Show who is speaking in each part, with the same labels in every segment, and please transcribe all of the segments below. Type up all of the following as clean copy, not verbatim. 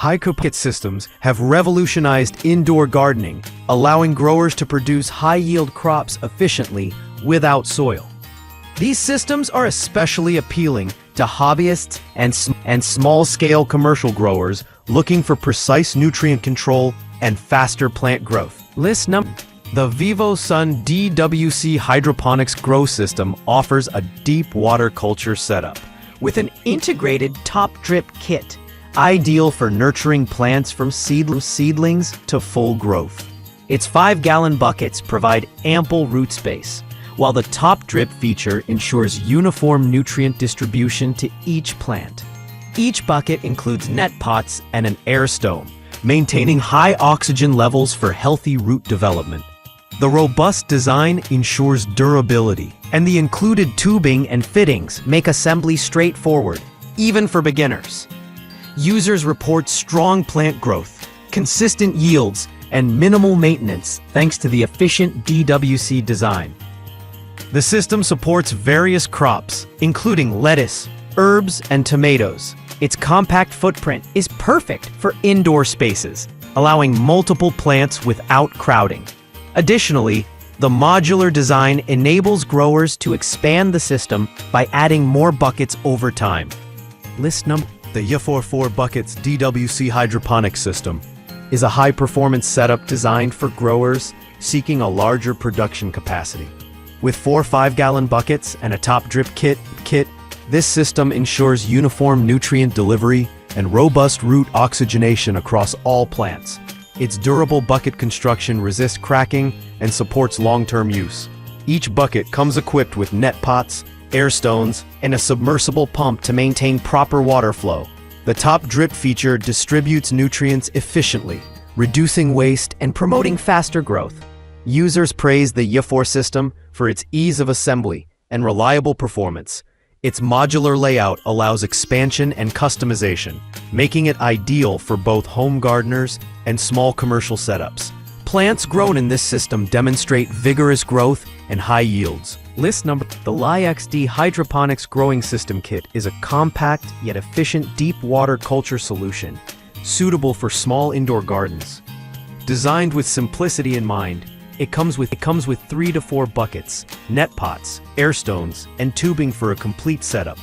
Speaker 1: Hydroponic systems have revolutionized indoor gardening, allowing growers to produce high-yield crops efficiently without soil. These systems are especially appealing to hobbyists and small-scale commercial growers looking for precise nutrient control and faster plant growth. The Vivosun DWC hydroponics grow system offers a deep water culture setup with an integrated top drip kit, ideal for nurturing plants from seedlings to full growth. Its 5-gallon buckets provide ample root space, while the top drip feature ensures uniform nutrient distribution to each plant. Each bucket includes net pots and an air stone, maintaining high oxygen levels for healthy root development. The robust design ensures durability, and the included tubing and fittings make assembly straightforward, even for beginners. Users report strong plant growth, consistent yields, and minimal maintenance thanks to the efficient DWC design. The system supports various crops, including lettuce, herbs, and tomatoes. Its compact footprint is perfect for indoor spaces, allowing multiple plants without crowding. Additionally, the modular design enables growers to expand the system by adding more buckets over time. The Yifor 4 Buckets DWC hydroponic system is a high-performance setup designed for growers seeking a larger production capacity. With 4 5-gallon buckets and a top drip kit, this system ensures uniform nutrient delivery and robust root oxygenation across all plants. Its durable bucket construction resists cracking and supports long-term use. Each bucket comes equipped with net pots, air stones, and a submersible pump to maintain proper water flow. The top drip feature distributes nutrients efficiently, reducing waste and promoting faster growth. Users praise the Yifor system for its ease of assembly and reliable performance. Its modular layout allows expansion and customization, making it ideal for both home gardeners and small commercial setups. Plants grown in this system demonstrate vigorous growth and high yields. The LyeXD Hydroponics Growing System Kit is a compact yet efficient deep water culture solution, suitable for small indoor gardens. Designed with simplicity in mind, it comes with 3 to 4 buckets, net pots, air stones, and tubing for a complete setup.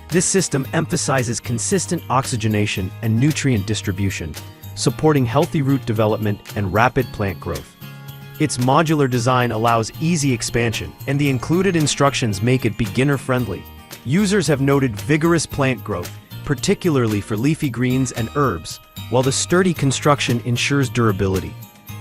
Speaker 1: This system emphasizes consistent oxygenation and nutrient distribution, supporting healthy root development and rapid plant growth. Its modular design allows easy expansion, and the included instructions make it beginner-friendly. Users have noted vigorous plant growth, particularly for leafy greens and herbs, while the sturdy construction ensures durability.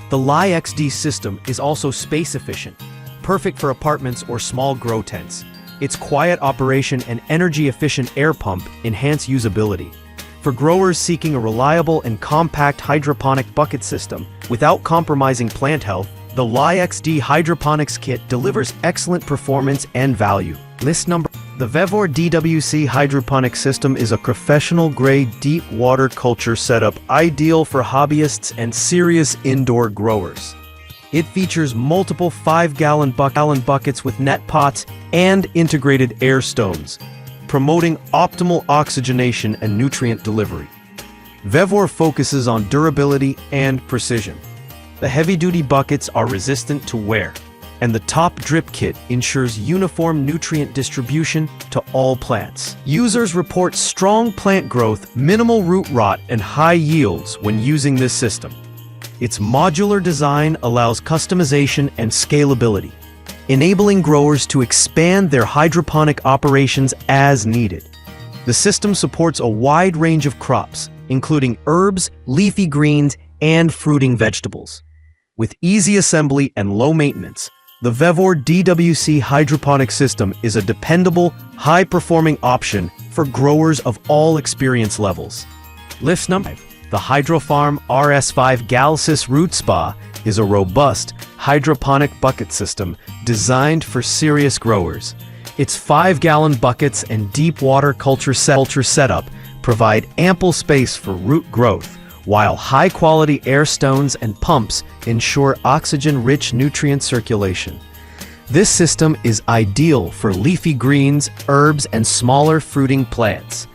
Speaker 1: The LyeXD system is also space-efficient, perfect for apartments or small grow tents. Its quiet operation and energy-efficient air pump enhance usability. For growers seeking a reliable and compact hydroponic bucket system without compromising plant health, the LyeXD Hydroponics Kit delivers excellent performance and value. The Vevor DWC hydroponic system is a professional-grade deep water culture setup ideal for hobbyists and serious indoor growers. It features multiple 5-gallon buckets with net pots and integrated air stones, promoting optimal oxygenation and nutrient delivery. Vevor focuses on durability and precision. The heavy-duty buckets are resistant to wear, and the top drip kit ensures uniform nutrient distribution to all plants. Users report strong plant growth, minimal root rot, and high yields when using this system. Its modular design allows customization and scalability, enabling growers to expand their hydroponic operations as needed. The system supports a wide range of crops, including herbs, leafy greens, and fruiting vegetables. With easy assembly and low maintenance, the Vevor DWC hydroponic system is a dependable, high-performing option for growers of all experience levels. The Hydrofarm RS5 Galsys Root Spa is a robust, hydroponic bucket system designed for serious growers. Its 5-gallon buckets and deep water culture setup provide ample space for root growth, while high-quality air stones and pumps ensure oxygen-rich nutrient circulation. This system is ideal for leafy greens, herbs, and smaller fruiting plants.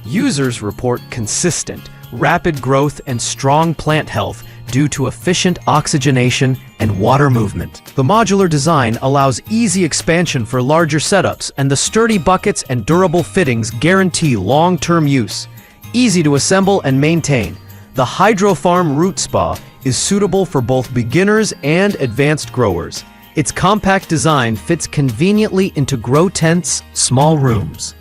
Speaker 1: Users report consistent, rapid growth and strong plant health due to efficient oxygenation and water movement. The modular design allows easy expansion for larger setups, and the sturdy buckets and durable fittings guarantee long-term use. Easy to assemble and maintain, the Hydrofarm Root Spa is suitable for both beginners and advanced growers. Its compact design fits conveniently into grow tents, small rooms.